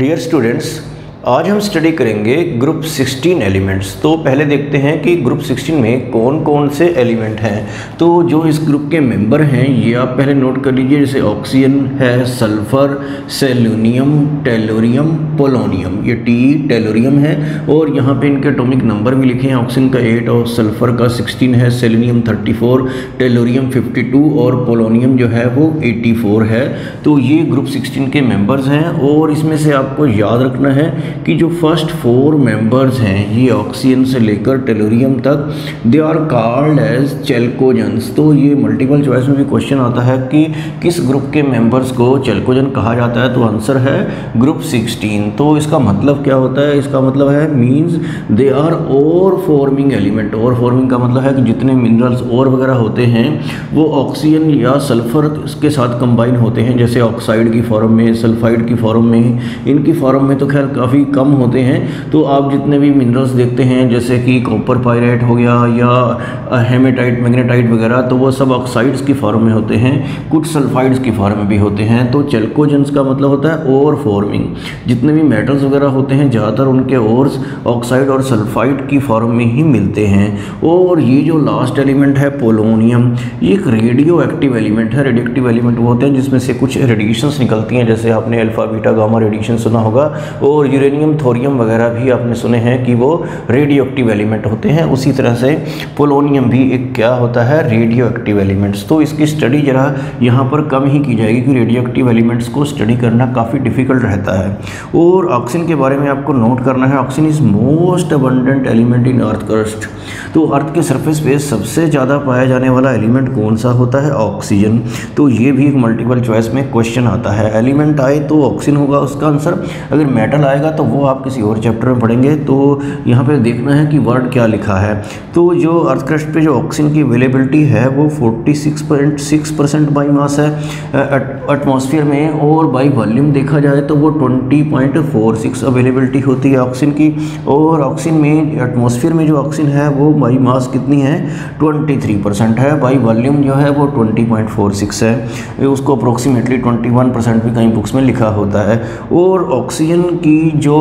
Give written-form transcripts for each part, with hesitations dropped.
Dear students, आज हम study करेंगे ग्रुप 16 एलिमेंट्स। तो पहले देखते हैं कि ग्रुप 16 में कौन कौन से एलिमेंट हैं। तो जो इस ग्रुप के मेंबर हैं ये आप पहले नोट कर लीजिए, जैसे ऑक्सीजन है, सल्फर, सेलेनियम, टेलोरियम, पोलोनियम। ये टी टेलोरियम है और यहाँ पे इनके एटॉमिक नंबर भी लिखे हैं। ऑक्सीजन का 8 और सल्फर का 16 है, सेलेनियम 34, टेलोरियम 52 और पोलोनियम जो है वो 84 है। तो ये ग्रुप 16 के मेंबर्स हैं और इसमें से आपको याद रखना है कि जो फर्स्ट 4 मेंबर्स हैं ये ऑक्सीजन से लेकर टेलोरियम तक, दे आर कॉल्ड एज चेल्कोजेंस। तो ये मल्टीपल चॉइस में भी क्वेश्चन आता है कि किस ग्रुप के मेंबर्स को चेल्कोजेन कहा जाता है, तो आंसर है ग्रुप 16। तो इसका मतलब क्या होता है? इसका मतलब है means they are ore forming element. Ore forming का मतलब है कि जितने मिनरल्स और वगैरह होते हैं वो ऑक्सीजन या सल्फर के साथ कंबाइन होते हैं, जैसे ऑक्साइड की फॉर्म में, सल्फाइड की फॉर्म में। इनकी फॉर्म में तो खैर काफ़ी कम होते हैं। तो आप जितने भी मिनरल्स देखते हैं जैसे कि कॉपर पायरेट हो गया या हेमेटाइट, मैग्नेटाइट वगैरह, तो वो सब ऑक्साइड्स की फॉर्म में होते हैं, कुछ सल्फाइड्स की फॉर्म में भी होते हैं। तो चेल्कोजेंस का मतलब होता है ओर फॉर्मिंग। जितने भी मेटल्स वगैरह होते हैं ज़्यादातर उनके ओर्स ऑक्साइड और सल्फाइड की फॉर्म में ही मिलते हैं। और ये जो लास्ट एलिमेंट है पोलोनियम, ये एक रेडियो एक्टिव एलिमेंट है। रेडियो एक्टिव एलिमेंट वो होते हैं जिसमें से कुछ रेडिएशंस निकलती हैं, जैसे आपने अल्फा बीटा गामा रेडिएशन सुना होगा, और यूरेनियम थोरियम वगैरह भी आपने सुने हैं कि वो रेडियो एक्टिव एलिमेंट होते हैं। उसी तरह से पोलोनियम भी एक क्या होता है? Radio active elements. तो इसकी स्टडी जरा यहाँ पर कम ही की जाएगी कि रेडियो एक्टिव एलिमेंट्स को स्टडी करना काफ़ी डिफिकल्ट रहता है। और ऑक्सीजन के बारे में आपको नोट करना है, oxygen is most abundant element in earth crust. तो अर्थ के सरफेस पे सबसे ज़्यादा पाया जाने वाला एलिमेंट कौन सा होता है? ऑक्सीजन। तो ये भी एक मल्टीपल चॉइस में क्वेश्चन आता है। एलिमेंट आए तो ऑक्सीजन होगा उसका आंसर, अगर मेटल आएगा तो वो आप किसी और चैप्टर में पढ़ेंगे। तो यहाँ पे देखना है कि वर्ड क्या लिखा है। तो जो अर्थ क्रस्ट पे जो ऑक्सीजन की अवेलेबिलिटी है वो 46.6% बाई मास है एटमॉस्फेयर में, और बाई वॉल्यूम देखा जाए तो वो 20.46 अवेलेबिलिटी होती है ऑक्सीजन की। और ऑक्सीजन में एटमॉस्फेयर में जो ऑक्सीजन है वो बाई मास कितनी है? 23% है। बाई वॉल्यूम जो है वो 20.46 है। उसको अप्रोक्सीमेटली 21% भी कई बुक्स में लिखा होता है। और ऑक्सीजन की जो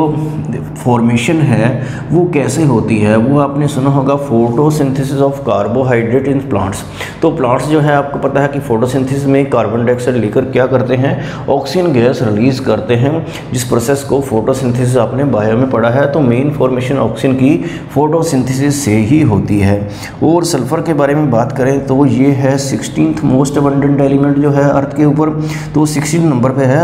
फॉर्मेशन है वो कैसे होती है? वो आपने सुना होगा photosynthesis of carbohydrate in plants. तो प्लांट्स जो है आपको पता है कि फोटोसिंथेसिस में कार्बन डाइऑक्साइड लेकर क्या करते हैं? ऑक्सीजन गैस रिलीज करते हैं, जिस प्रोसेस को फोटोसिंथेसिस आपने बायो में पढ़ा है। तो मेन फॉर्मेशन ऑक्सीजन की फोटोसिंथेसिस से ही होती है। और सल्फर के बारे में बात करें तो ये है 16th मोस्ट अबंडेंट एलिमेंट जो है अर्थ के ऊपर, तो 16 नंबर पे है।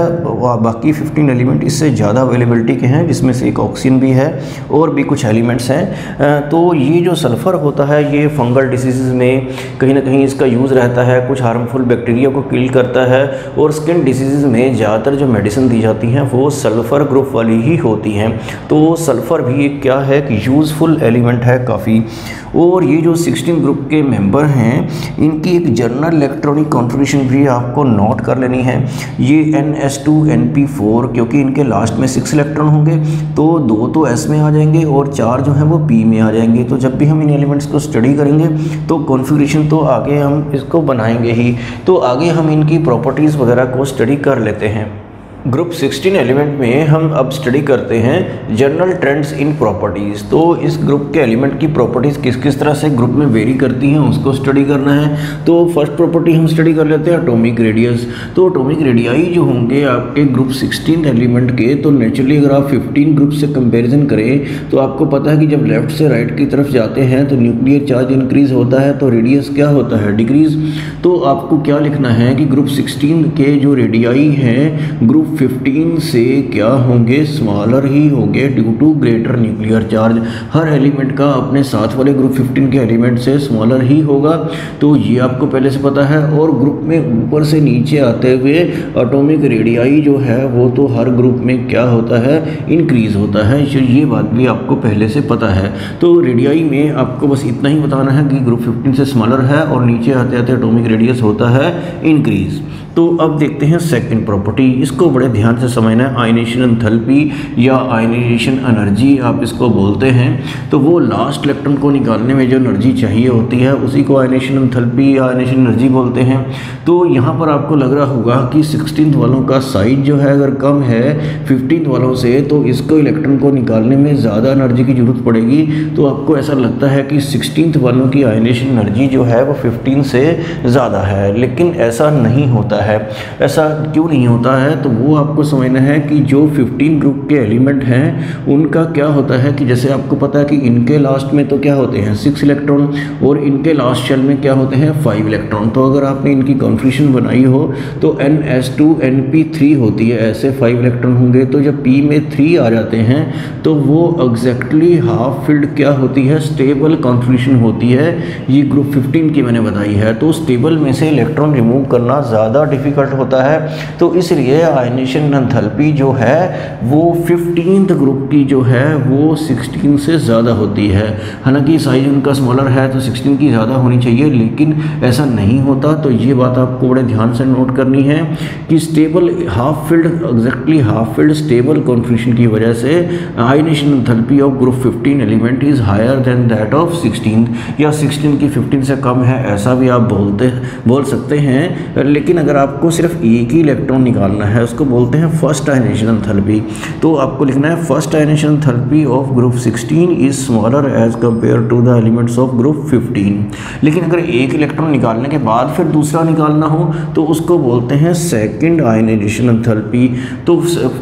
बाकी 15 एलिमेंट इससे ज़्यादा अवेलेबिलिटी के हैं, जिसमें से एक ऑक्सीजन भी है और भी कुछ एलिमेंट्स हैं। तो ये जो सल्फ़र होता है ये फंगल डिसीज़ में कहीं ना कहीं इसका यूज़ रहता है, कुछ हार्मफुल बैक्टीरिया को किल करता है। और स्किन डिसीज़ में ज़्यादातर जो मेडिसिन दी जाती हैं वो सल्फ़र ग्रुप वाली ही होती हैं। तो सल्फ़र भी एक क्या है कि यूज़फुल एलिमेंट है काफ़ी। और ये जो 16 ग्रुप के मेंबर हैं इनकी एक जनरल इलेक्ट्रॉनिक कॉन्फ़िगरेशन भी आपको नोट कर लेनी है। ये NS2Np4, क्योंकि इनके लास्ट में 6 इलेक्ट्रॉन होंगे तो 2 तो S में आ जाएंगे और 4 जो है वो P में आ जाएंगे। तो जब भी हम इन एलिमेंट्स को स्टडी करेंगे तो कॉन्फ़िगरेशन तो आगे हम इसको बनाएंगे ही। तो आगे हम इनकी प्रॉपर्टीज़ वगैरह को स्टडी कर लेते हैं। ग्रुप 16 एलिमेंट में हम अब स्टडी करते हैं जनरल ट्रेंड्स इन प्रॉपर्टीज़। तो इस ग्रुप के एलिमेंट की प्रॉपर्टीज़ किस किस तरह से ग्रुप में वेरी करती हैं उसको स्टडी करना है। तो फर्स्ट प्रॉपर्टी हम स्टडी कर लेते हैं एटॉमिक रेडियस। तो एटॉमिक रेडियाई जो होंगे आपके ग्रुप 16 एलिमेंट के, तो नेचुरली अगर आप 15 ग्रुप से कंपेरिजन करें तो आपको पता है कि जब लेफ्ट से राइट की तरफ जाते हैं तो न्यूक्लियर चार्ज इंक्रीज होता है, तो रेडियस क्या होता है? डिक्रीज। तो आपको क्या लिखना है कि ग्रुप 16 के जो रेडियाई हैं ग्रुप 15 से क्या होंगे? स्मॉलर ही होंगे due to greater nuclear charge. हर एलिमेंट का अपने साथ वाले ग्रुप 15 के एलिमेंट से स्मॉलर ही होगा, तो ये आपको पहले से पता है। और ग्रुप में ऊपर से नीचे आते हुए एटॉमिक रेडियाई जो है वो तो हर ग्रुप में क्या होता है? इंक्रीज होता है। ये बात भी आपको पहले से पता है। तो रेडियाई में आपको बस इतना ही बताना है कि ग्रुप 15 से स्मॉलर है और नीचे आते आते एटॉमिक रेडियस होता है इंक्रीज। तो अब देखते हैं सेकंड प्रॉपर्टी, इसको बड़े ध्यान से समझना है। आयनाइजेशन एंथैल्पी या आयनाइजेशन एनर्जी आप इसको बोलते हैं। तो वो लास्ट इलेक्ट्रॉन को निकालने में जो एनर्जी चाहिए होती है उसी को आयनाइजेशन एंथैल्पी या आयनाइजेशन एनर्जी बोलते हैं। तो यहाँ पर आपको लग रहा होगा कि 16th वालों का साइज जो है अगर कम है 15th वालों से, तो इसको इलेक्ट्रॉन को निकालने में ज़्यादा एनर्जी की ज़रूरत पड़ेगी। तो आपको ऐसा लगता है कि 16th वालों की आयनाइजेशन एनर्जी जो है वो 15 से ज़्यादा है, लेकिन ऐसा नहीं होता है। ऐसा क्यों नहीं होता है, तो वो आपको समझना है कि जो 15 ग्रुप के एलिमेंट हैं उनका क्या होता है कि जैसे आपको पता है कि इनके लास्ट में तो क्या होते हैं 6 इलेक्ट्रॉन और इनके लास्ट शेल में क्या होते हैं 5 इलेक्ट्रॉन। तो अगर आपने इनकी कॉन्फ़िगरेशन बनाई हो तो NS2 NP3 होती है, ऐसे 5 इलेक्ट्रॉन होंगे। तो जब P में 3 आ जाते हैं तो वो एग्जैक्टली हाफ फील्ड क्या होती है, स्टेबल कॉन्फ़िगरेशन होती है। ये ग्रुप 15 की मैंने बताई है। तो स्टेबल में से इलेक्ट्रॉन रिमूव करना ज़्यादा डिफ़िकल्ट होता है, तो इसलिए आयनाइजेशन एंथैल्पी जो है वो 15th ग्रुप की जो है वो 16 से ज़्यादा होती है। हालांकि साइज उनका स्मॉलर है तो 16 की ज़्यादा होनी चाहिए, लेकिन ऐसा नहीं होता। तो ये बात आपको बड़े ध्यान से नोट करनी है कि stable half filled, exactly half filled stable configuration की वजह से ionization enthalpy of group 15 element is higher than that of 16 या 16 की 15 से कम है, ऐसा भी आप बोल सकते हैं। लेकिन अगर आपको सिर्फ एक ही इलेक्ट्रॉन निकालना है उसको बोलते हैं फर्स्ट आयनाइजेशन एंथैल्पी। तो आपको लिखना है first ionization enthalpy of group 16 is smaller as compare to the elements of group 15। लेकिन अगर एक इलेक्ट्रॉन निकालने के बाद फिर दूसरा निकालना हो तो उसको बोलते हैं सेकंड आयनाइजेशन एंथैल्पी। तो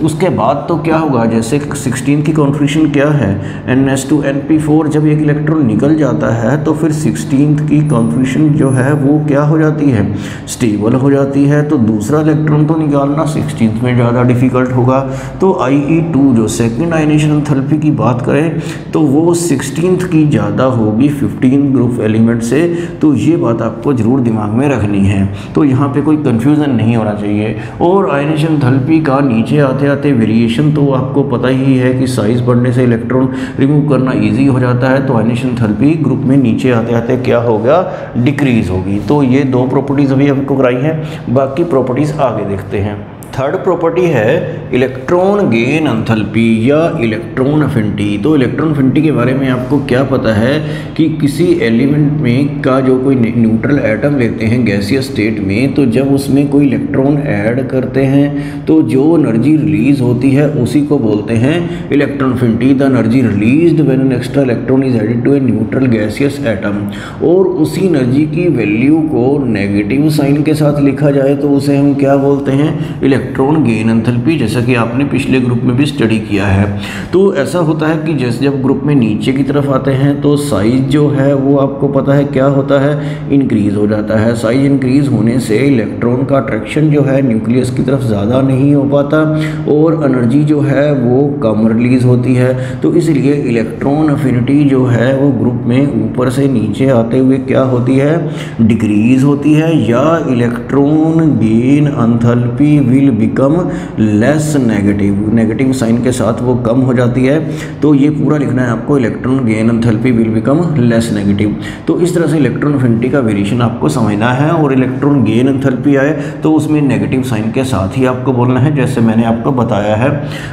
उसके बाद तो क्या होगा, जैसे 16 की कॉन्फ़िगरेशन क्या है NS2 NP4, जब एक इलेक्ट्रॉन निकल जाता है तो फिर 16th की कॉन्फ़िगरेशन जो है वो क्या हो जाती है, स्टेबल हो जाती है। तो दूसरा इलेक्ट्रॉन तो निकालना 16th में ज़्यादा डिफ़िकल्ट होगा। तो IE2 जो सेकंड आयनाइजेशन एंथैल्पी की बात करें तो वो 16th की ज़्यादा होगी 15 ग्रुप एलिमेंट से। तो ये बात आपको ज़रूर दिमाग में रखनी है, तो यहाँ पे कोई कन्फ्यूज़न नहीं होना चाहिए। और आयनाइजेशन एंथैल्पी का नीचे आते आते वेरिएशन तो आपको पता ही है कि साइज़ बढ़ने से इलेक्ट्रॉन रिमूव करना ईजी हो जाता है। तो आयनाइजेशन एंथैल्पी ग्रुप में नीचे आते आते क्या होगा, डिक्रीज़ होगी। तो ये दो प्रॉपर्टीज़ अभी आपको कराई हैं, बाकी प्रॉपर्टीज़ आगे देखते हैं। थर्ड प्रॉपर्टी है इलेक्ट्रॉन गेन एंथैल्पी या इलेक्ट्रॉन अफिनिटी। तो इलेक्ट्रॉन अफिनिटी के बारे में आपको क्या पता है कि किसी एलिमेंट में का जो कोई न्यूट्रल एटम लेते हैं गैसियस स्टेट में, तो जब उसमें कोई इलेक्ट्रॉन ऐड करते हैं तो जो एनर्जी रिलीज होती है उसी को बोलते हैं electron affinity. The energy released when an extra electron is added to a neutral gaseous atom. और उसी एनर्जी की वैल्यू को नेगेटिव साइन के साथ लिखा जाए तो उसे हम क्या बोलते हैं, इलेक्ट्रॉन गेन एंथैल्पी, जैसा कि आपने पिछले ग्रुप में भी स्टडी किया है। तो ऐसा होता है कि जैसे जब ग्रुप में नीचे की तरफ आते हैं तो साइज जो है वो आपको पता है क्या होता है, इंक्रीज़ हो जाता है। साइज इंक्रीज़ होने से इलेक्ट्रॉन का अट्रैक्शन जो है न्यूक्लियस की तरफ ज़्यादा नहीं हो पाता और एनर्जी जो है वो कम रिलीज़ होती है। तो इसलिए इलेक्ट्रॉन अफिनिटी जो है वो ग्रुप में ऊपर से नीचे आते हुए क्या होती है, डिक्रीज़ होती है, या electron gain enthalpy will become less negative sign के साथ वो कम हो जाती है। तो ये पूरा लिखना है आपको, electron gain enthalpy will become less negative. तो इस तरह से इलेक्ट्रॉन अफिनिटी का वेरिएशन आपको समझना है। और इलेक्ट्रॉन गेन एंथैल्पी आए तो उसमें नेगेटिव साइन के साथ ही आपको बोलना है, जैसे मैंने आपको बताया है।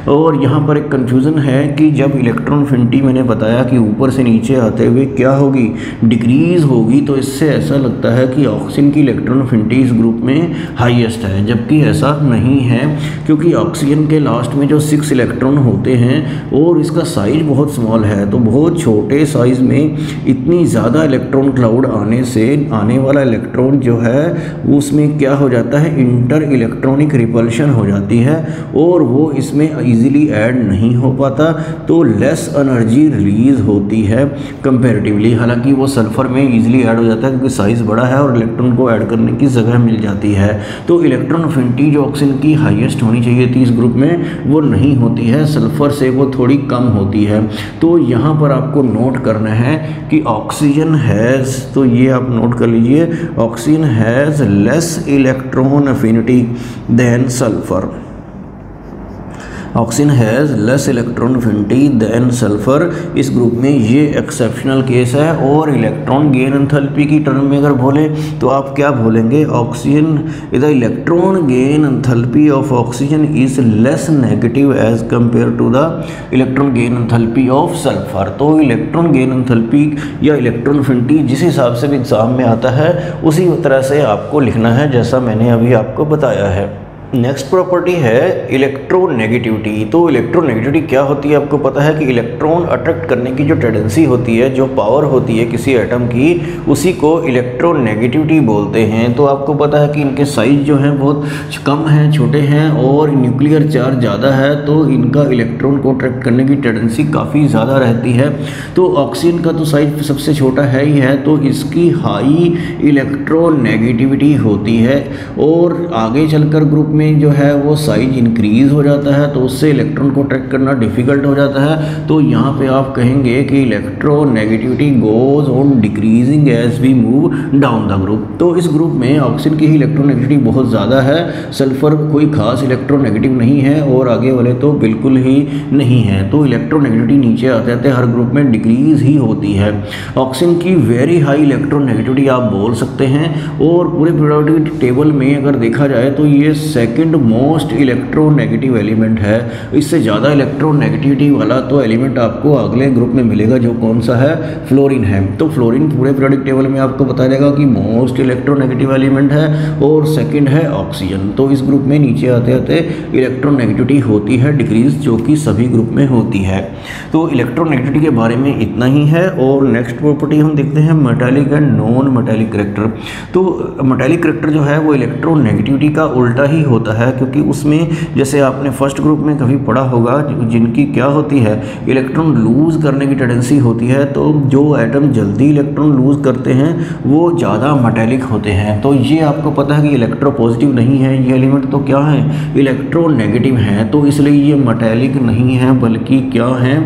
और यहाँ पर एक कन्फ्यूज़न है कि जब इलेक्ट्रॉन अफिनिटी मैंने बताया कि ऊपर से नीचे आते हुए क्या होगी, डिक्रीज़ होगी, तो इससे ऐसा लगता है कि ऑक्सीजन की इलेक्ट्रॉन अफिनिटी इस ग्रुप में हाईएस्ट है, जबकि ऐसा नहीं है। क्योंकि ऑक्सीजन के लास्ट में जो 6 इलेक्ट्रॉन होते हैं और इसका साइज बहुत स्मॉल है, तो बहुत छोटे साइज़ में इतनी ज़्यादा इलेक्ट्रॉन क्लाउड आने से आने वाला इलेक्ट्रॉन जो है उसमें क्या हो जाता है, इंटर इलेक्ट्रॉनिक रिपल्शन हो जाती है और वो इसमें ईजिली ऐड नहीं हो पाता। तो लेस एनर्जी रिलीज़ होती है कंपैरेटिवली। हालांकि वो सल्फर में ईजिली ऐड हो जाता है क्योंकि साइज़ बड़ा है और इलेक्ट्रॉन को ऐड करने की जगह मिल जाती है। तो इलेक्ट्रॉन अफिनिटी जो ऑक्सीजन की हाईएस्ट होनी चाहिए थी इस ग्रुप में, वो नहीं होती है, सल्फर से वो थोड़ी कम होती है। तो यहाँ पर आपको नोट करना है कि ऑक्सीजन हैज़, तो ये आप नोट कर लीजिए, oxygen has less electron affinity than sulphur. Oxygen has less electron affinity than sulphur. इस ग्रुप में ये एक्सेप्शनल केस है। और इलेक्ट्रॉन गेन एंथैल्पी की टर्म में अगर बोले तो आप क्या बोलेंगे, oxygen the electron gain enthalpy of oxygen is less negative as compare to the electron gain enthalpy of sulphur. तो इलेक्ट्रॉन गेन एंथैल्पी या इलेक्ट्रॉन एफिनिटी जिस हिसाब से भी एग्जाम में आता है उसी तरह से आपको लिखना है जैसा मैंने अभी आपको बताया है। नेक्स्ट प्रॉपर्टी है इलेक्ट्रोनेगेटिविटी। तो इलेक्ट्रोनेगेटिविटी क्या होती है, आपको पता है कि इलेक्ट्रॉन अट्रैक्ट करने की जो टेंडेंसी होती है, जो पावर होती है किसी एटम की, उसी को इलेक्ट्रोनेगेटिविटी बोलते हैं। तो आपको पता है कि इनके साइज जो है बहुत कम है, छोटे हैं और न्यूक्लियर चार्ज ज़्यादा है, तो इनका इलेक्ट्रॉन को अट्रैक्ट करने की टेंडेंसी काफ़ी ज़्यादा रहती है। तो ऑक्सीजन का तो साइज सबसे छोटा है ही है, तो इसकी हाई इलेक्ट्रोनेगेटिविटी होती है और आगे चलकर ग्रुप में जो है वो साइज इंक्रीज हो जाता है, तो उससे इलेक्ट्रॉन को ट्रैक करना डिफिकल्ट हो जाता है। तो यहाँ पे आप कहेंगे कि electronegativity goes on decreasing as we move down the group. तो इस ग्रुप में ऑक्सीजन की ही इलेक्ट्रोनेगेटिविटी बहुत ज़्यादा है, सल्फर कोई खास इलेक्ट्रोनेगेटिव नहीं है और आगे वाले तो बिल्कुल ही नहीं है। तो इलेक्ट्रोनेगेटिविटी नीचे आते आते हर ग्रुप में डिक्रीज ही होती है। ऑक्सीजन की वेरी हाई इलेक्ट्रोनेगेटिविटी आप बोल सकते हैं और पूरे पीरियोडिक टेबल में अगर देखा जाए तो ये सेकंड मोस्ट इलेक्ट्रोनेगेटिव एलिमेंट है। इससे ज़्यादा इलेक्ट्रोनेगेटिविटी वाला तो एलिमेंट आपको अगले ग्रुप में मिलेगा, जो कौन सा है, फ्लोरीन है। तो फ्लोरीन पूरे पीरियोडिक टेबल में आपको बता देगा कि मोस्ट इलेक्ट्रोनेगेटिव एलिमेंट है और सेकंड है ऑक्सीजन। तो इस ग्रुप में नीचे आते आते इलेक्ट्रोनेगेटिविटी होती है डिक्रीज, जो कि सभी ग्रुप में होती है। तो इलेक्ट्रोनेगेटिविटी के बारे में इतना ही है। और नेक्स्ट प्रॉपर्टी हम देखते हैं metallic and non metallic character. तो मेटालिक करैक्टर जो है वो इलेक्ट्रोनेगेटिविटी का उल्टा ही होता है, क्योंकि उसमें जैसे आपने फर्स्ट ग्रुप में कभी पढ़ा होगा जिनकी क्या होती है, इलेक्ट्रॉन लूज करने की टेंडेंसी होती है। तो जो एटम जल्दी इलेक्ट्रॉन लूज करते हैं वो ज़्यादा मेटालिक होते हैं। तो ये आपको पता है कि इलेक्ट्रोपॉजिटिव नहीं है ये एलिमेंट, तो क्या है, इलेक्ट्रोनेगेटिव है। तो इसलिए ये मेटालिक नहीं है बल्कि क्या है,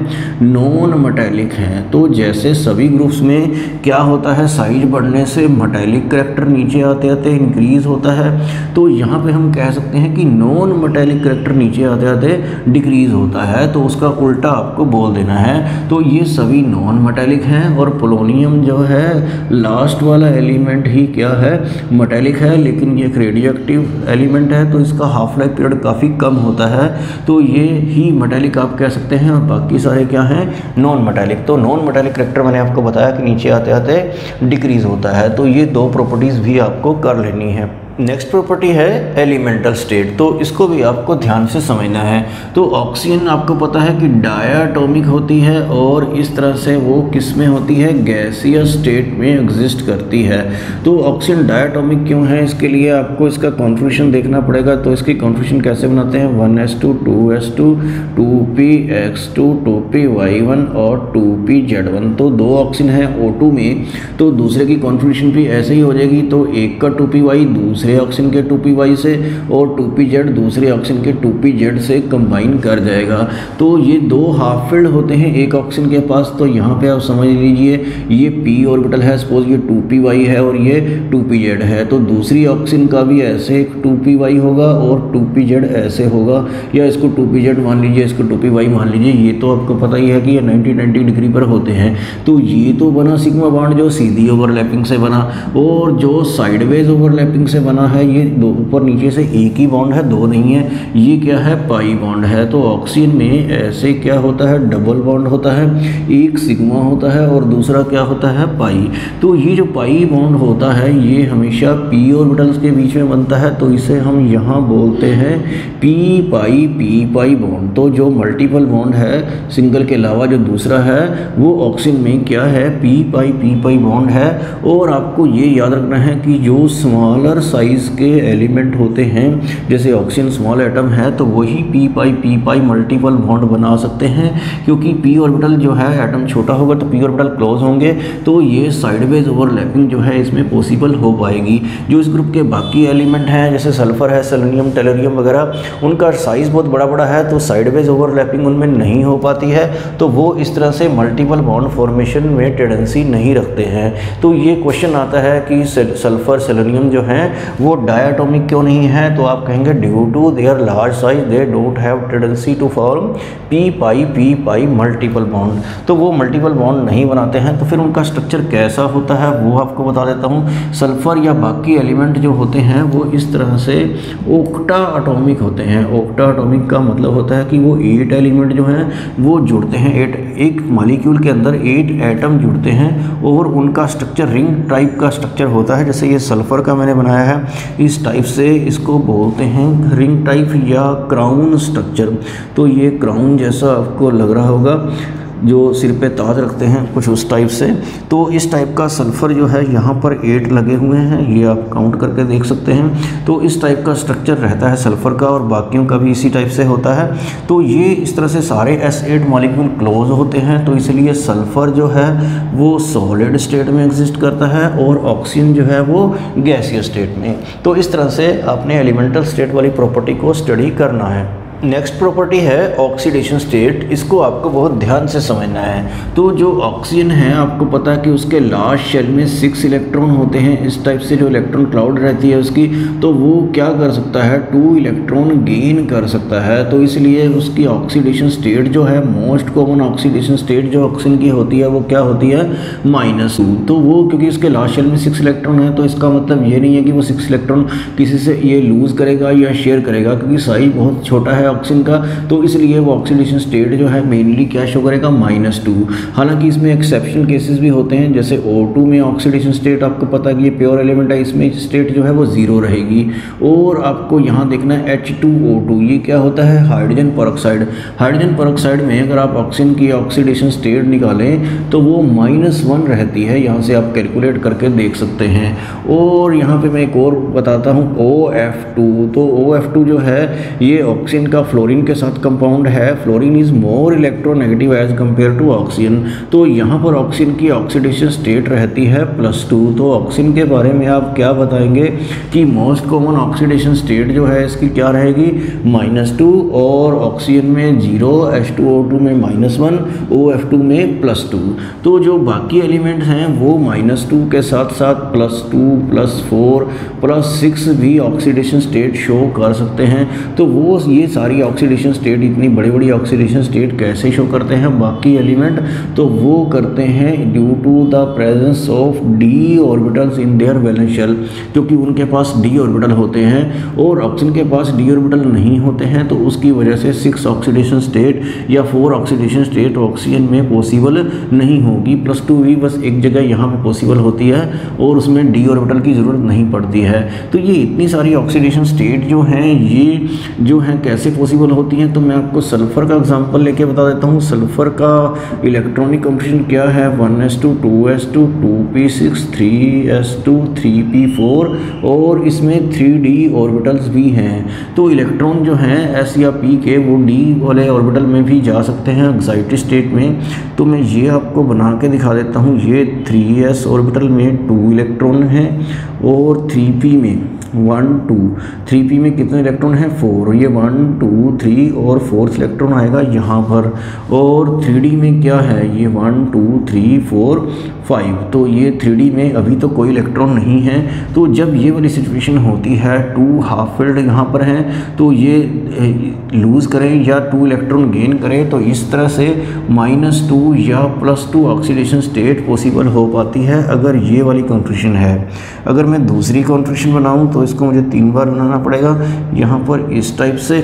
नॉन मेटालिक हैं। तो जैसे सभी ग्रुप्स में क्या होता है, साइज बढ़ने से मेटालिक करैक्टर नीचे आते आते इंक्रीज होता है, तो यहाँ पे हम कह सकते हैं कि नॉन मेटालिक करैक्टर नीचे आते आते डिक्रीज होता है। तो उसका उल्टा आपको बोल देना है। तो ये सभी नॉन मेटालिक हैं और पोलोनियम जो है लास्ट वाला एलिमेंट ही क्या है, मेटालिक है, लेकिन ये एक रेडियो एक्टिव एलिमेंट है, तो इसका हाफ लाइफ पीरियड काफ़ी कम होता है। तो ये ही मेटालिक आप कह सकते हैं और बाकी सारे क्या हैं, नॉन मेटालिक। तो नॉन मेटालिक करैक्टर मैंने आपको बताया कि नीचे आते आते डिक्रीज होता है। तो ये दो प्रॉपर्टीज़ भी आपको कर लेनी है। नेक्स्ट प्रॉपर्टी है एलिमेंटल स्टेट। तो इसको भी आपको ध्यान से समझना है। तो ऑक्सीजन आपको पता है कि डायटोमिक होती है और इस तरह से वो किस में होती है, गैसियस स्टेट में एग्जिस्ट करती है। तो ऑक्सीजन डायटोमिक क्यों है, इसके लिए आपको इसका कॉन्फ़िगरेशन देखना पड़ेगा। तो इसकी कॉन्फ़िगरेशन कैसे बनाते हैं, 1s2 2s2 2px2 2py1 और 2pz1। तो दो ऑक्सीजन है O2 में, तो दूसरे की कॉन्फ़िगरेशन भी ऐसे ही हो जाएगी। तो एक का 2py दूसरे ऑक्सीजन के 2py से और 2pz दूसरे ऑक्सीजन के 2pz से कंबाइन कर जाएगा। तो ये दो हाफ फील्ड होते हैं एक ऑक्सीजन के पास। तो यहाँ पे आप समझ लीजिए ये p ऑर्बिटल है, सपोज ये 2py है और ये 2pz है। तो दूसरी ऑक्सीजन का भी ऐसे 2py होगा और 2pz ऐसे होगा, या इसको 2pz मान लीजिए, इसको 2py मान लीजिए। ये तो आपको पता ही है कि ये 90 डिग्री पर होते हैं। तो ये तो बना सिग्मा बॉन्ड जो सीधी ओवरलैपिंग से बना, और जो साइडवेज ओवरलैपिंग से बना है ये दो ऊपर नीचे से एक ही बॉन्ड है, दो नहीं है। ये क्या है, पाई बॉन्ड है। तो ऑक्सीजन में ऐसे क्या होता है, डबल बॉन्ड होता है, एक सिग्मा होता है और दूसरा क्या होता है, पाई। तो ये जो पाई बॉन्ड होता है ये हमेशा p ऑर्बिटल्स के बीच में बनता है। तो इसे हम यहाँ बोलते हैं p पाई बॉन्ड। तो जो मल्टीपल बॉन्ड है सिंगल के अलावा जो दूसरा है वो ऑक्सीजन में क्या है, p पाई बॉन्ड है। और आपको ये याद रखना है कि जो स्मॉलर साइज के एलिमेंट होते हैं, जैसे ऑक्सीजन स्मॉल एटम है, तो वही p पाई मल्टीपल बॉन्ड बना सकते हैं, क्योंकि p ऑर्बिटल जो है एटम छोटा होगा तो p ऑर्बिटल क्लोज होंगे, तो ये साइडवेज ओवरलैपिंग जो है इसमें पॉसिबल हो पाएगी। जो इस ग्रुप के बाकी एलिमेंट हैं जैसे सल्फर है, सेलेनियम, टेलरियम वगैरह, उनका साइज बहुत बड़ा है, तो साइडवेज ओवरलैपिंग उनमें नहीं हो पाती है, तो वो इस तरह से मल्टीपल बॉन्ड फॉर्मेशन में टेंडेंसी नहीं रखते हैं। तो ये क्वेश्चन आता है कि सल्फर सेलेनियम जो है वो डायटोमिक क्यों नहीं है, तो आप कहेंगे due to their large size they don't have tendency to form p pi multiple bond. तो वो मल्टीपल बॉन्ड नहीं बनाते हैं। तो फिर उनका स्ट्रक्चर कैसा होता है वो आपको बता देता हूँ। सल्फर या बाकी एलिमेंट जो होते हैं वो इस तरह से ओक्टा एटॉमिक होते हैं। ओक्टा एटॉमिक का मतलब होता है कि वो 8 एलिमेंट जो हैं वो जुड़ते हैं, एक मॉलिक्यूल के अंदर 8 एटम जुड़ते हैं और उनका स्ट्रक्चर रिंग टाइप का स्ट्रक्चर होता है। जैसे ये सल्फर का मैंने बनाया है, इस टाइप से इसको बोलते हैं रिंग टाइप या क्राउन स्ट्रक्चर। तो ये क्राउन जैसा आपको लग रहा होगा, जो सिर पे ताज रखते हैं कुछ उस टाइप से। तो इस टाइप का सल्फ़र जो है यहाँ पर 8 लगे हुए हैं, ये आप काउंट करके देख सकते हैं। तो इस टाइप का स्ट्रक्चर रहता है सल्फ़र का और बाकियों का भी इसी टाइप से होता है। तो ये इस तरह से सारे S8 मॉलिक्यूल क्लोज होते हैं, तो इसलिए सल्फ़र जो है वो सॉलिड स्टेट में एग्जिस्ट करता है और ऑक्सीजन जो है वो गैसियस स्टेट में। तो इस तरह से आपने एलिमेंटल स्टेट वाली प्रॉपर्टी को स्टडी करना है। नेक्स्ट प्रॉपर्टी है ऑक्सीडेशन स्टेट। इसको आपको बहुत ध्यान से समझना है। तो जो ऑक्सीजन है आपको पता है कि उसके लास्ट शेल में 6 इलेक्ट्रॉन होते हैं। इस टाइप से जो इलेक्ट्रॉन क्लाउड रहती है उसकी, तो वो क्या कर सकता है, 2 इलेक्ट्रॉन गेन कर सकता है। तो इसलिए उसकी ऑक्सीडेशन स्टेट जो है, मोस्ट कॉमन ऑक्सीडेशन स्टेट जो ऑक्सीजन की होती है वो क्या होती है, -2। तो वो क्योंकि उसके लास्ट शेल में 6 इलेक्ट्रॉन है, तो इसका मतलब ये नहीं है कि वो 6 इलेक्ट्रॉन किसी से ये लूज़ करेगा या शेयर करेगा, क्योंकि साइज बहुत छोटा है ऑक्सीजन का। तो इसलिए वो ऑक्सीडेशन स्टेट जो है मेनली क्या शो करेगा, -2। हालांकि इसमें एक्सेप्शनल केसेस भी होते हैं, जैसे O2 में ऑक्सीडेशन स्टेट आपको पता है कि ये प्योर एलिमेंट है, इसमें स्टेट जो है वो 0 रहेगी। और आपको यहाँ देखना है H2O2, ये क्या होता है, हाइड्रोजन परऑक्साइड। हाइड्रोजन परऑक्साइड में अगर आप ऑक्सीजन की ऑक्सीडेशन स्टेट निकालें तो वो -1 रहती है। यहाँ से आप कैलकुलेट करके देख सकते हैं। और यहाँ पे मैं एक और बताता हूँ, OF2। तो OF2 जो है ये ऑक्सीजन का फ्लोरीन के साथ कंपाउंड है। Fluorine is more electronegative as compare to oxygen. तो यहाँ पर ऑक्सीजन की ऑक्सीडेशन स्टेट रहती है +2। तो ऑक्सीजन के बारे में आप क्या बताएंगे कि मोस्ट कॉमन ऑक्सीडेशन स्टेट जो है इसकी क्या रहेगी, -2। और ऑक्सीजन में 0, H2O2 में -1, OF2 में +2। तो जो बाकी एलिमेंट्स हैं वो -2 के साथ साथ +2, +4, +6 भी ऑक्सीडेशन स्टेट शो कर सकते हैं। तो वो ये सारी ऑक्सीडेशन स्टेट, इतनी बड़ी बड़ी ऑक्सीडेशन स्टेट कैसे शो करते हैं बाकी एलिमेंट, तो वो करते हैं due to the presence of d orbitals in their valence shell, क्योंकि उनके पास d ऑर्बिटल होते हैं और ऑक्सीजन के पास d ऑर्बिटल नहीं होते हैं। तो उसकी वजह से 6 ऑक्सीडेशन स्टेट या 4 ऑक्सीडेशन स्टेट ऑक्सीजन में पॉसिबल नहीं होगी। +2 भी बस एक जगह यहाँ पे पॉसिबल होती है और उसमें d ऑर्बिटल की ज़रूरत नहीं पड़ती है। तो ये इतनी सारी ऑक्सीडेशन स्टेट जो हैं ये जो हैं कैसे पॉसिबल होती हैं, तो मैं आपको सल्फ़र का एग्जांपल लेके बता देता हूँ। सल्फ़र का इलेक्ट्रॉनिक कंपोजिशन क्या है, 1s2 2s2 2p6 3s2 3p4 और इसमें 3d ऑर्बिटल्स भी हैं। तो इलेक्ट्रॉन जो हैं s या p के वो d वाले ऑर्बिटल में भी जा सकते हैं एक्साइटेड स्टेट में। तो मैं ये आपको बना के दिखा देता हूँ। ये 3s ऑर्बिटल में 2 इलेक्ट्रॉन हैं और 3p में 1 2, 3p में कितने इलेक्ट्रॉन हैं, 4। ये 1 2 3 और 4th इलेक्ट्रॉन आएगा यहाँ पर। और 3d में क्या है, ये 1 2 3 4 5। तो ये 3d में अभी तो कोई इलेक्ट्रॉन नहीं है। तो जब ये वाली सिचुएशन होती है, 2 हाफ फिल्ड यहाँ पर हैं, तो ये लूज़ करें या 2 इलेक्ट्रॉन गेन करें, तो इस तरह से -2 या +2 ऑक्सीडेशन स्टेट पॉसिबल हो पाती है अगर ये वाली कॉन्फ़िगरेशन है। अगर मैं दूसरी कॉन्फ़िगरेशन बनाऊँ तो इसको मुझे 3 बार बनाना पड़ेगा। यहाँ पर इस टाइप से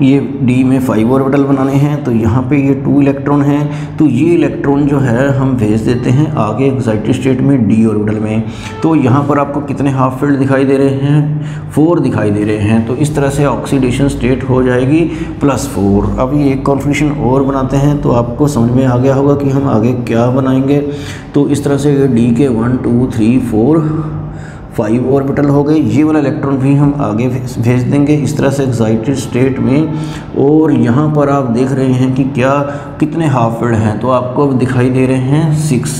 ये d में 5 ऑर्बिटल बनाने हैं, तो यहाँ पे ये 2 इलेक्ट्रॉन हैं। तो ये इलेक्ट्रॉन जो है हम भेज देते हैं आगे एक्साइटेड स्टेट में d ऑर्बिटल में। तो यहाँ पर आपको कितने हाफ फील्ड दिखाई दे रहे हैं, 4 दिखाई दे रहे हैं। तो इस तरह से ऑक्सीडेशन स्टेट हो जाएगी +4। अब ये एक कॉन्फ़िगरेशन और बनाते हैं तो आपको समझ में आ गया होगा कि हम आगे क्या बनाएंगे। तो इस तरह से d के 1 2 3 4 5 ऑर्बिटल हो गए। ये वाला इलेक्ट्रॉन भी हम आगे भेज देंगे इस तरह से एक्साइटेड स्टेट में। और यहाँ पर आप देख रहे हैं कि क्या कितने हाफ फील्ड हैं, तो आपको अब दिखाई दे रहे हैं 6।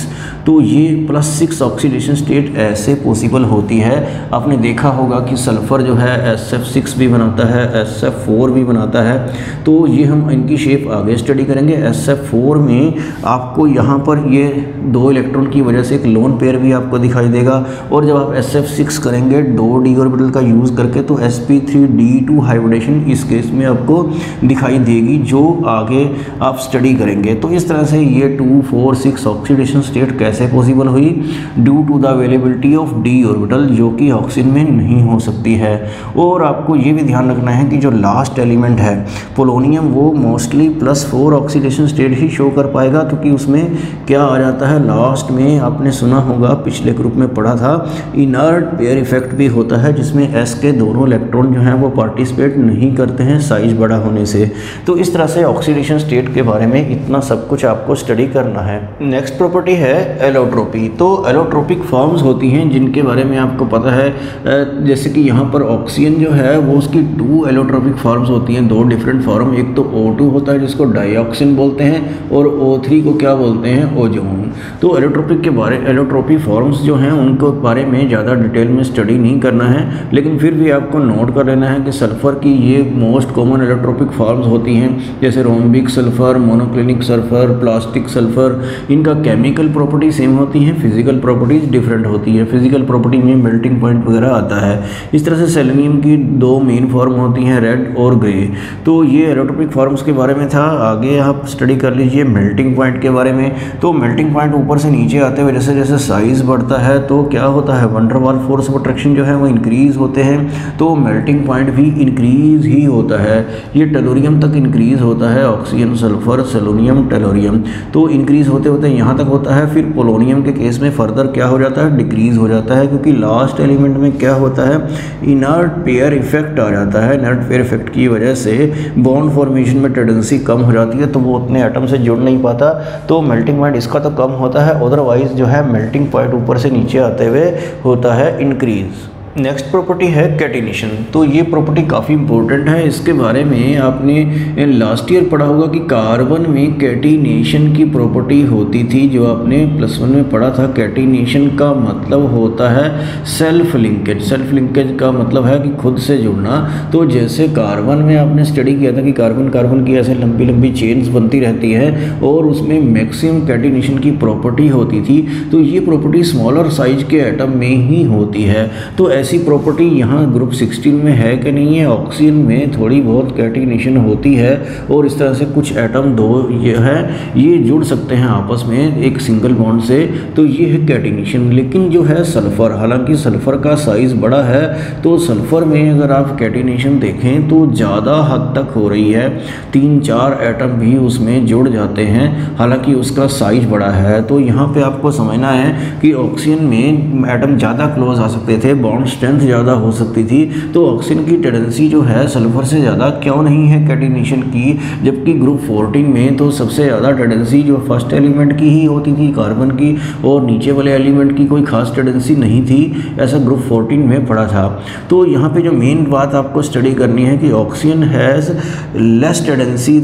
तो ये +6 ऑक्सीडेशन स्टेट ऐसे पॉसिबल होती है। आपने देखा होगा कि सल्फ़र जो है SF6 भी बनाता है, SF4 भी बनाता है। तो ये हम इनकी शेप आगे स्टडी करेंगे। SF4 में आपको यहाँ पर ये 2 इलेक्ट्रॉन की वजह से एक लोन पेयर भी आपको दिखाई देगा, और जब आप SF6 करेंगे 2 d ऑर्बिटल का यूज़ करके तो sp3d2 हाइब्रिडेशन इस केस में आपको दिखाई देगी, जो आगे आप स्टडी करेंगे। तो इस तरह से ये 2, 4, 6 ऑक्सीडेशन स्टेट कैसे पॉसिबल हुई, due to the availability of d orbital, जो कि ऑक्सीजन में नहीं हो सकती है। और आपको ये भी ध्यान रखना है कि जो लास्ट एलिमेंट है पोलोनियम, वो मोस्टली +4 ऑक्सीडेशन स्टेट ही शो कर पाएगा, क्योंकि उसमें क्या आ जाता है लास्ट में, आपने सुना होगा पिछले ग्रुप में पढ़ा था, इनर्ट पेयर इफेक्ट भी होता है, जिसमें s के दोनों इलेक्ट्रॉन जो हैं वो पार्टिसिपेट नहीं करते हैं साइज बड़ा होने से। तो इस तरह से ऑक्सीडेशन स्टेट के बारे में इतना सब कुछ आपको स्टडी करना है। नेक्स्ट प्रॉपर्टी है एलोट्रोपी। तो एलोट्रोपिक फॉर्म्स होती हैं जिनके बारे में आपको पता है, जैसे कि यहाँ पर ऑक्सीजन जो है वो उसकी 2 एलोट्रोपिक फॉर्म्स होती हैं, 2 डिफरेंट फॉर्म। एक तो O2 होता है जिसको डाइऑक्सिन बोलते हैं, और O3 को क्या बोलते हैं, ओजोन। तो एलोट्रोपी फॉर्म्स जो हैं उनको बारे में ज़्यादा डिटेल में स्टडी नहीं करना है, लेकिन फिर भी आपको नोट कर लेना है कि सल्फ़र की ये मोस्ट कॉमन एलोट्रोपिक फॉर्म्स होती हैं, जैसे rhombic sulphur, monoclinic sulphur, plastic sulphur. इनका केमिकल प्रॉपर्टी सेम होती हैं, फिजिकल प्रॉपर्टीज़ डिफरेंट होती है। फिजिकल प्रॉपर्टी में मेल्टिंग पॉइंट वगैरह आता है। इस तरह से सेलेनियम की 2 मेन फॉर्म होती हैं, रेड और ग्रे। तो ये एलोट्रोपिक फॉर्म्स के बारे में था। आगे आप स्टडी कर लीजिए मेल्टिंग पॉइंट के बारे में। तो मेल्टिंग पॉइंट ऊपर से नीचे आते हुए जैसे जैसे साइज़ बढ़ता है तो क्या होता है, वंडर वाल फोर्स ऑफ अट्रैक्शन जो है वो इंक्रीज़ होते हैं, तो मेल्टिंग पॉइंट भी इंक्रीज़ ही होता है। ये टेलोरियम तक इंक्रीज़ होता है, ऑक्सीजन, सल्फ़र, सेलोनियम, टेलोरियम, तो इंक्रीज़ होते होते यहाँ तक होता है। फिर पोलोनियम के केस में फर्दर क्या हो जाता है, डिक्रीज़ हो जाता है, क्योंकि लास्ट एलिमेंट में क्या होता है, इनर्ट पेयर इफेक्ट आ जाता है। इनर्ट पेयर इफेक्ट की वजह से बॉन्ड फॉर्मेशन में टेंडेंसी कम हो जाती है, तो वो उतने एटम से जुड़ नहीं पाता, तो मेल्टिंग पॉइंट इसका तो कम होता है। अदरवाइज जो है मेल्टिंग पॉइंट ऊपर से नीचे आते हुए होता है इंक्रीज़। नेक्स्ट प्रॉपर्टी है कैटिनेशन। तो ये प्रॉपर्टी काफ़ी इंपॉर्टेंट है। इसके बारे में आपने लास्ट ईयर पढ़ा होगा कि कार्बन में कैटिनेशन की प्रॉपर्टी होती थी, जो आपने +1 में पढ़ा था। कैटिनेशन का मतलब होता है सेल्फ लिंकेज। सेल्फ लिंकेज का मतलब है कि खुद से जुड़ना। तो जैसे कार्बन में आपने स्टडी किया था कि कार्बन की ऐसे लंबी लंबी चेन्स बनती रहती है और उसमें मैक्सिमम कैटिनेशन की प्रॉपर्टी होती थी, तो ये प्रॉपर्टी स्मॉलर साइज के एटम में ही होती है। तो ऐसी प्रॉपर्टी यहाँ ग्रुप 16 में है कि नहीं है। ऑक्सीजन में थोड़ी बहुत कैटिनेशन होती है, और इस तरह से कुछ एटम 2 ये है ये जुड़ सकते हैं आपस में एक सिंगल बॉन्ड से, तो ये है कैटिनेशन। लेकिन जो है सल्फ़र, हालांकि सल्फ़र का साइज़ बड़ा है, तो सल्फ़र में अगर आप कैटिनेशन देखें तो ज़्यादा हद तक हो रही है, 3-4 एटम भी उसमें जुड़ जाते हैं, हालांकि उसका साइज़ बड़ा है। तो यहाँ पे आपको समझना है कि ऑक्सीजन में एटम ज़्यादा क्लोज आ सकते थे, बॉन्ड स्ट्रेंथ ज़्यादा हो सकती थी, तो ऑक्सीजन की टेंडेंसी जो है सल्फ़र से ज़्यादा क्यों नहीं है कैटिनेशन की, जबकि ग्रुप 14 में तो सबसे ज़्यादा टेंडेंसी जो फर्स्ट एलिमेंट की ही होती थी, कार्बन की, और नीचे वाले एलिमेंट की कोई खास टेंडेंसी नहीं थी। ऐसा ग्रुप 14 में पढ़ा था। तो यहाँ पे जो मेन बात आपको स्टडी करनी है कि ऑक्सीजन हैज़ लेस टेंडेंसी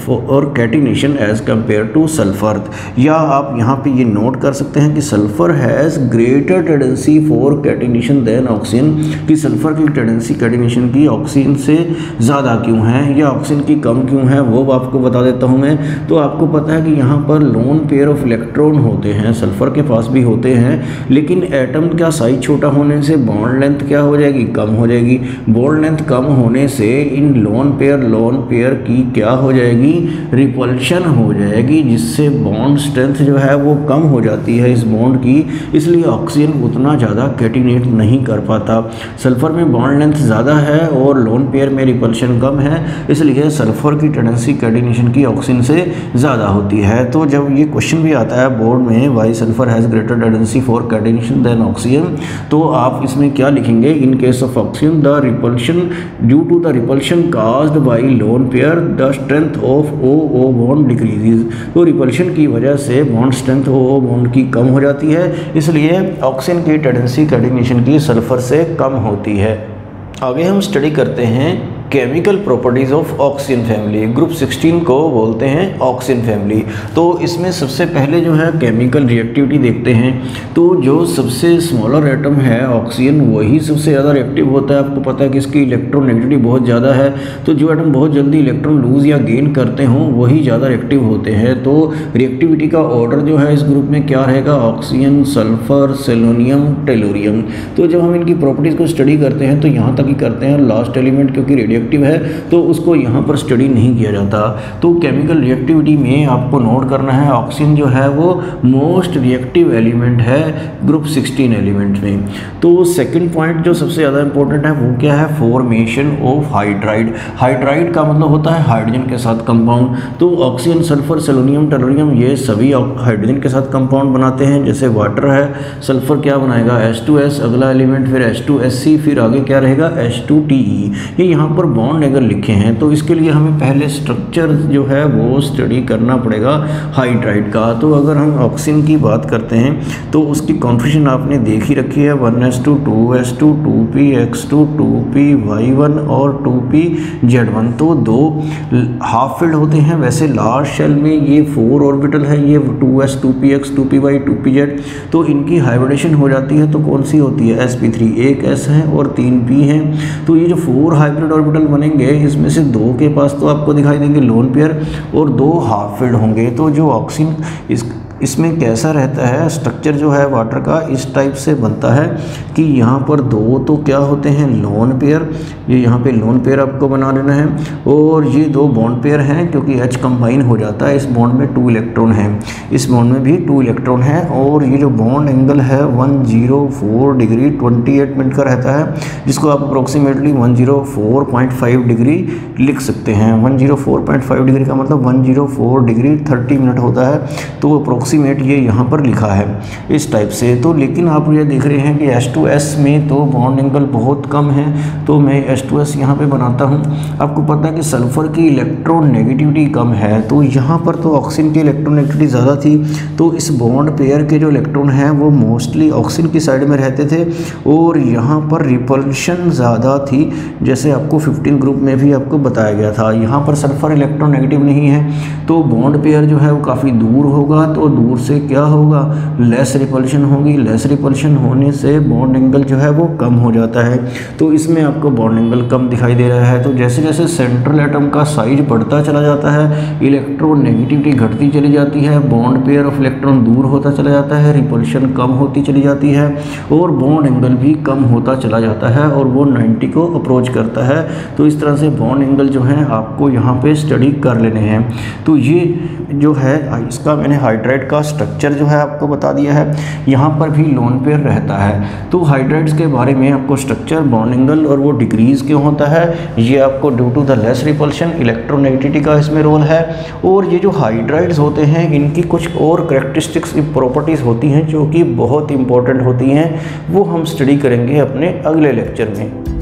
और catenation as compare to sulphur, या आप यहाँ पे ये नोट कर सकते हैं कि sulphur has greater tendency for catenation than oxygen, कि सल्फ़र की टेंडेंसी कैटिनेशन की ऑक्सीजन से ज़्यादा क्यों है या ऑक्सीजन की कम क्यों है, वो आपको बता देता हूँ मैं। तो आपको पता है कि यहाँ पर लोन पेयर ऑफ इलेक्ट्रॉन होते हैं, सल्फ़र के पास भी होते हैं, लेकिन एटम का साइज छोटा होने से बॉन्ड लेंथ क्या हो जाएगी, कम हो जाएगी। बॉन्ड लेंथ कम होने से इन लोन पेयर की क्या हो जाएगी, रिपल्शन हो जाएगी, जिससे बॉन्ड स्ट्रेंथ जो है वो कम हो जाती है इस बॉन्ड की, इसलिए ऑक्सीजन उतना ज़्यादा कैटिनेट नहीं कर पाता। सल्फ़र में बॉन्ड लेंथ ज़्यादा है और लोन पेयर में रिपल्शन कम है, इसलिए सल्फ़र की टेंडेंसी कैटिनेशन की ऑक्सीजन से ज़्यादा होती है। तो जब ये क्वेश्चन भी आता है बोर्ड में, why sulphur has greater tendency for catenation than oxygen, तो आप इसमें क्या लिखेंगे, in case of oxygen the repulsion due to the repulsion caused by lone pair the strength of O bond decreases. तो रिपल्शन की वजह से बॉन्ड स्ट्रेंथ O बॉन्ड की कम हो जाती है, इसलिए ऑक्सीजन की टेंडेंसी कैटिनेशन की सल्फ़र से कम होती है। आगे हम स्टडी करते हैं chemical properties of oxygen family. Group 16 को बोलते हैं ऑक्सीजन फैमिली। तो इसमें सबसे पहले जो है केमिकल रिएक्टिविटी देखते हैं। तो जो सबसे स्मॉलर एटम है ऑक्सीजन, वही सबसे ज़्यादा रिएक्टिव होता है। आपको पता है कि इसकी इलेक्ट्रोनेगेटिविटी बहुत ज़्यादा है, तो जो एटम बहुत जल्दी इलेक्ट्रॉन लूज़ या गेन करते हों वही ज़्यादा रिएक्टिव होते हैं। तो रिएक्टिविटी का ऑर्डर जो है इस ग्रुप में क्या रहेगा, ऑक्सीजन, सल्फर, सेलोनियम, टेलोरियम। तो जब हम इनकी प्रॉपर्टीज़ को स्टडी करते हैं तो यहाँ तक ही करते हैं। लास्ट एलिमेंट क्योंकि रेडियोएक्टिव है तो उसको यहाँ पर स्टडी नहीं किया जाता। तो केमिकल रिएक्टिविटी में आपको नोट करना है ऑक्सीजन जो है वो मोस्ट रिएक्टिव एलिमेंट है ग्रुप 16 एलिमेंट में। तो सेकंड पॉइंट जो सबसे ज़्यादा इंपॉर्टेंट है वो क्या है, फॉर्मेशन ऑफ हाइड्राइड। हाइड्राइड का मतलब होता है हाइड्रोजन के साथ कंपाउंड। तो ऑक्सीजन, सल्फर, सेलोनियम, टेलोरियम ये सभी हाइड्रोजन के साथ कंपाउंड बनाते हैं। जैसे वाटर है, सल्फर क्या बनाएगा, H2S, अगला एलिमेंट फिर H2SC, फिर आगे क्या रहेगा H2TE। ये यहाँ पर बॉन्ड अगर लिखे हैं तो इसके लिए हमें पहले स्ट्रक्चर जो है वो स्टडी करना पड़ेगा हाइड्राइड का। तो अगर हम ऑक्सीजन की बात करते हैं तो उसकी कॉन्फ़िगरेशन आपने देख ही रखी है, 1s2 2s2 2p x2 2p y1 और 2p z1। तो दो हाफ फील्ड होते हैं। वैसे लार्ज शेल में ये 4 ऑर्बिटल है, ये 2s 2px 2py 2pz। तो इनकी हाइब्रिडेशन हो जाती है तो कौन सी होती है, sp3। एक s है और 3 p हैं। तो ये जो 4 हाइब्रिड ऑर्बिटल बनेंगे इसमें से 2 के पास तो आपको दिखाई देंगे लोन पेयर और 2 हाफ फील्ड होंगे। तो जो ऑक्सीजन इसमें कैसा रहता है, स्ट्रक्चर जो है वाटर का इस टाइप से बनता है कि यहाँ पर 2 तो क्या होते हैं लोन पेयर, ये यहाँ पे लोन पेयर आपको बना लेना है। और ये 2 बॉन्ड पेयर हैं क्योंकि H कंबाइन हो जाता है। इस बॉन्ड में 2 इलेक्ट्रॉन हैं, इस बॉन्ड में भी 2 इलेक्ट्रॉन हैं। और ये जो बॉन्ड एंगल है 104 डिग्री 28 मिनट का रहता है, जिसको आप अप्रोक्सीमेटली 104.5 डिग्री लिख सकते हैं। 104.5 डिग्री का मतलब 104 डिग्री 30 मिनट होता है। तो अप्रोक्सीमेट ये यहाँ पर लिखा है इस टाइप से। तो लेकिन आप ये देख रहे हैं कि H2S में तो बॉन्ड एंगल बहुत कम है, तो मैं H2S यहाँ पे बनाता हूँ। आपको पता है कि सल्फर की इलेक्ट्रोनेगेटिविटी कम है, तो यहाँ पर तो ऑक्सीजन की इलेक्ट्रोनेगेटिविटी ज़्यादा थी। तो इस बॉन्ड पेयर के जो इलेक्ट्रॉन हैं वो मोस्टली ऑक्सीजन की साइड में रहते थे और यहाँ पर रिपल्शन ज़्यादा थी, जैसे आपको 15 ग्रुप में भी आपको बताया गया था। यहाँ पर सल्फर इलेक्ट्रोनेगेटिव नहीं है तो बॉन्ड पेयर जो है वो काफ़ी दूर होगा। तो दूर से क्या होगा, लेस रिपल्शन होगी। लेस रिपल्शन होने से बॉन्ड एंगल जो है वो कम हो जाता है। तो इसमें आपको बॉन्ड एंगल कम दिखाई दे रहा है। तो जैसे जैसे सेंट्रल एटम का साइज बढ़ता चला जाता है, इलेक्ट्रोनेगेटिविटी घटती चली जाती है, बॉन्ड पेयर ऑफ इलेक्ट्रॉन दूर होता चला जाता है, रिपल्शन कम होती चली जाती है और बॉन्ड एंगल भी कम होता चला जाता है और वो 90 को अप्रोच करता है। तो इस तरह से बॉन्ड एंगल जो है आपको यहाँ पे स्टडी कर लेने हैं। तो ये जो है इसका मैंने हाइड्राइड का स्ट्रक्चर जो है आपको बता दिया है। यहाँ पर भी लोन पेयर रहता है। तो हाइड्राइड्स के बारे में आपको स्ट्रक्चर, बॉन्ड एंगल और वो डिक्रीज क्यों होता है ये आपको due to the less repulsion, electronegativity का इसमें रोल है। और ये जो हाइड्राइड्स होते हैं इनकी कुछ और करेक्टरिस्टिक्स प्रॉपर्टीज़ होती हैं जो कि बहुत इंपॉर्टेंट होती हैं, वो हम स्टडी करेंगे अपने अगले लेक्चर में।